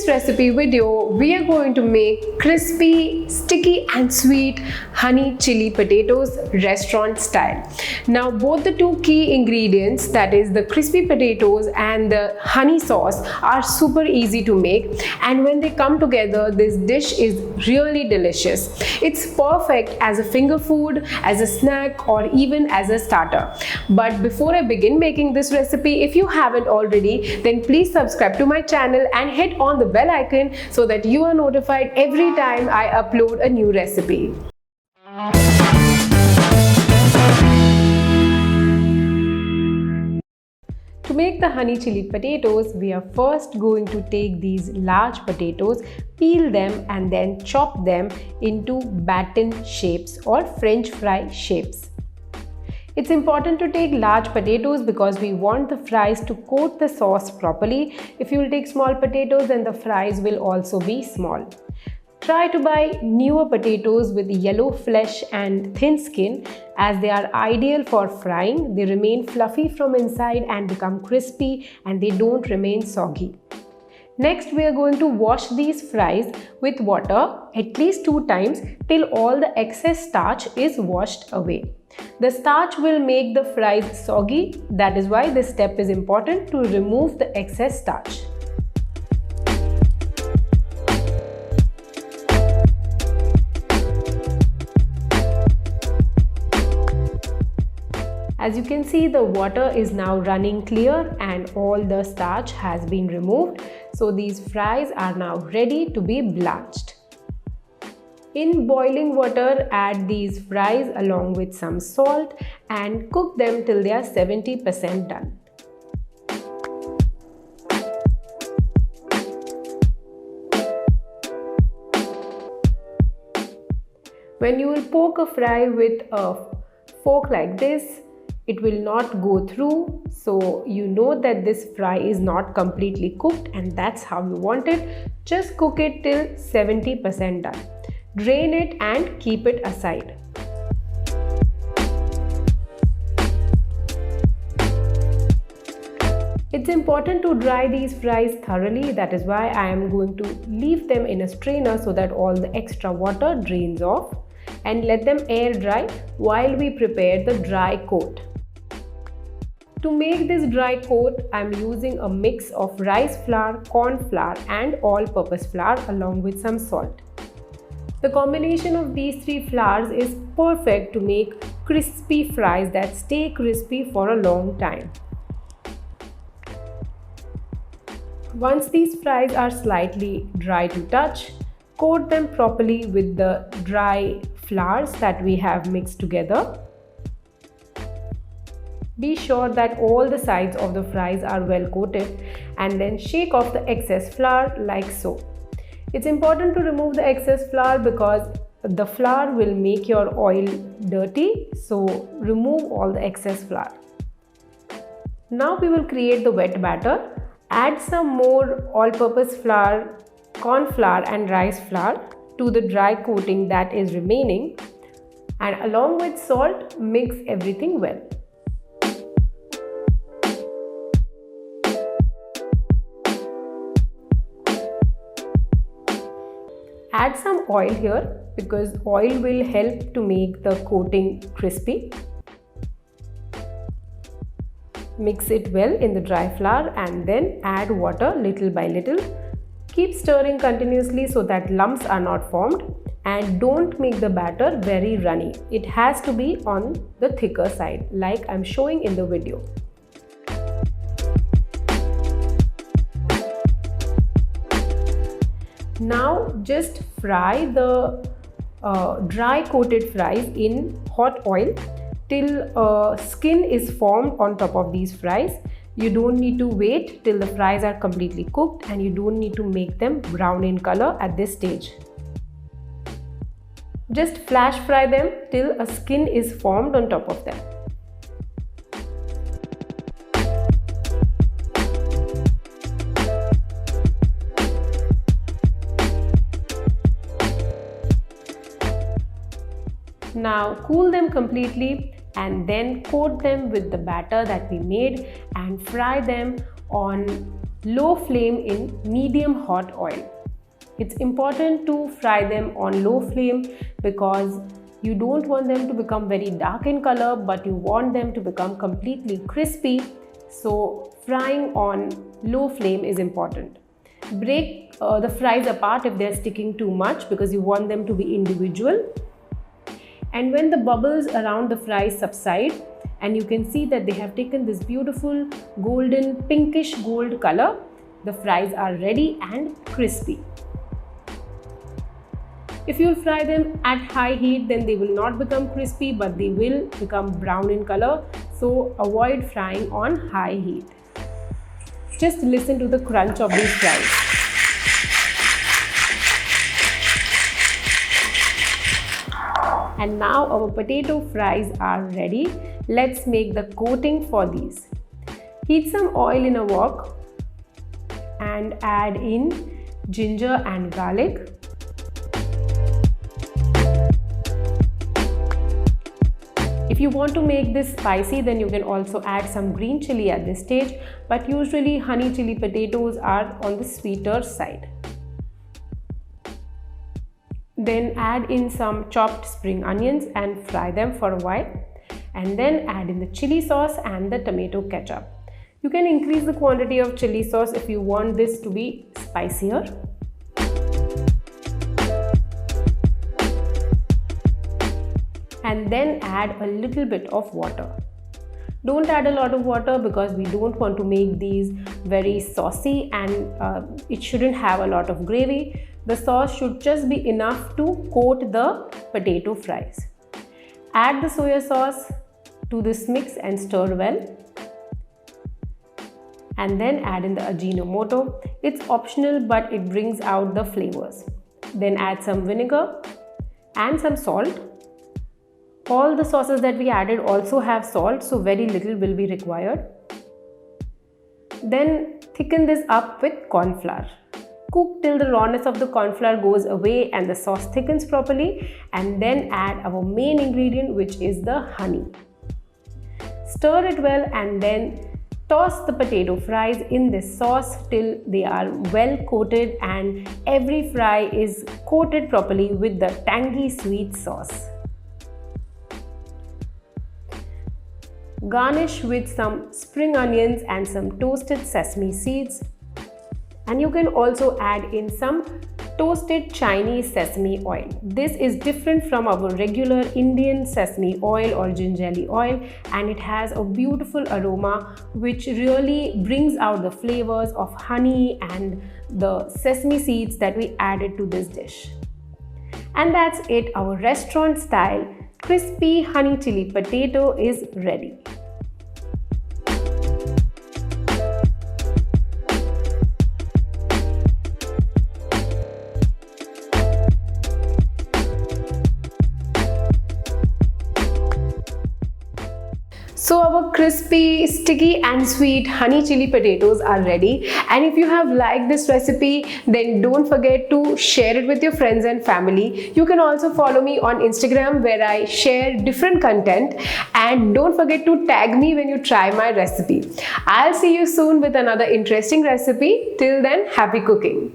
this recipe video, we are going to make crispy, sticky and sweet honey chili potatoes restaurant style. Now both the two key ingredients, that is the crispy potatoes and the honey sauce, are super easy to make, and when they come together, this dish is really delicious. It's perfect as a finger food, as a snack or even as a starter. But before I begin making this recipe, if you haven't already, then please subscribe to my channel and hit on the bell icon so that you are notified every time I upload a new recipe. To make the honey chili potatoes, we are first going to take these large potatoes, peel them and then chop them into batten shapes or French fry shapes. It's important to take large potatoes because we want the fries to coat the sauce properly. If you will take small potatoes, then the fries will also be small. Try to buy newer potatoes with yellow flesh and thin skin, as they are ideal for frying. They remain fluffy from inside and become crispy, and they don't remain soggy. Next, we are going to wash these fries with water at least 2 times till all the excess starch is washed away. The starch will make the fries soggy. That is why this step is important, to remove the excess starch. As you can see, the water is now running clear and all the starch has been removed. So these fries are now ready to be blanched. In boiling water, add these fries along with some salt and cook them till they are 70% done. When you will poke a fry with a fork like this, it will not go through, so you know that this fry is not completely cooked, and that's how you want it. Just cook it till 70% done. Drain it and keep it aside. It's important to dry these fries thoroughly. That is why I am going to leave them in a strainer so that all the extra water drains off, and let them air dry while we prepare the dry coat. To make this dry coat, I am using a mix of rice flour, corn flour and all-purpose flour along with some salt. The combination of these 3 flours is perfect to make crispy fries that stay crispy for a long time. Once these fries are slightly dry to touch, coat them properly with the dry flours that we have mixed together. Be sure that all the sides of the fries are well coated, and then shake off the excess flour like so. It's important to remove the excess flour because the flour will make your oil dirty, so remove all the excess flour. Now we will create the wet batter. Add some more all-purpose flour, corn flour and rice flour to the dry coating that is remaining, and along with salt, mix everything well. Add some oil here because oil will help to make the coating crispy. Mix it well in the dry flour and then add water little by little. Keep stirring continuously so that lumps are not formed, and don't make the batter very runny. It has to be on the thicker side like I'm showing in the video. Now just fry the dry coated fries in hot oil till skin is formed on top of these fries. You don't need to wait till the fries are completely cooked, and you don't need to make them brown in color at this stage. Just flash fry them till a skin is formed on top of them. Now cool them completely and then coat them with the batter that we made and fry them on low flame in medium hot oil. It's important to fry them on low flame because you don't want them to become very dark in color, but you want them to become completely crispy. So frying on low flame is important. Break the fries apart if they're sticking too much because you want them to be individual. And when the bubbles around the fries subside and you can see that they have taken this beautiful golden pinkish gold color, the fries are ready and crispy. If you fry them at high heat, then they will not become crispy, but they will become brown in color. So avoid frying on high heat. Just listen to the crunch of these fries. And now our potato fries are ready. Let's make the coating for these. Heat some oil in a wok and add in ginger and garlic. If you want to make this spicy, then you can also add some green chili at this stage, but usually honey chili potatoes are on the sweeter side. Then add in some chopped spring onions and fry them for a while, and then add in the chili sauce and the tomato ketchup. You can increase the quantity of chili sauce if you want this to be spicier. And then add a little bit of water. Don't add a lot of water because we don't want to make these very saucy, and it shouldn't have a lot of gravy. The sauce should just be enough to coat the potato fries. Add the soya sauce to this mix and stir well. And then add in the Ajinomoto. It's optional, but it brings out the flavors. Then add some vinegar and some salt. All the sauces that we added also have salt, so very little will be required. Then thicken this up with corn flour. Cook till the rawness of the corn flour goes away and the sauce thickens properly, and then add our main ingredient, which is the honey. Stir it well and then toss the potato fries in this sauce till they are well coated and every fry is coated properly with the tangy sweet sauce. Garnish with some spring onions and some toasted sesame seeds, and you can also add in some toasted Chinese sesame oil. This is different from our regular Indian sesame oil or gingerly oil, and it has a beautiful aroma which really brings out the flavors of honey and the sesame seeds that we added to this dish. And that's it, our restaurant style crispy honey chili potato is ready. So our crispy, sticky and sweet honey chili potatoes are ready, and if you have liked this recipe, then don't forget to share it with your friends and family. You can also follow me on Instagram where I share different content, and don't forget to tag me when you try my recipe. I'll see you soon with another interesting recipe. Till then, happy cooking!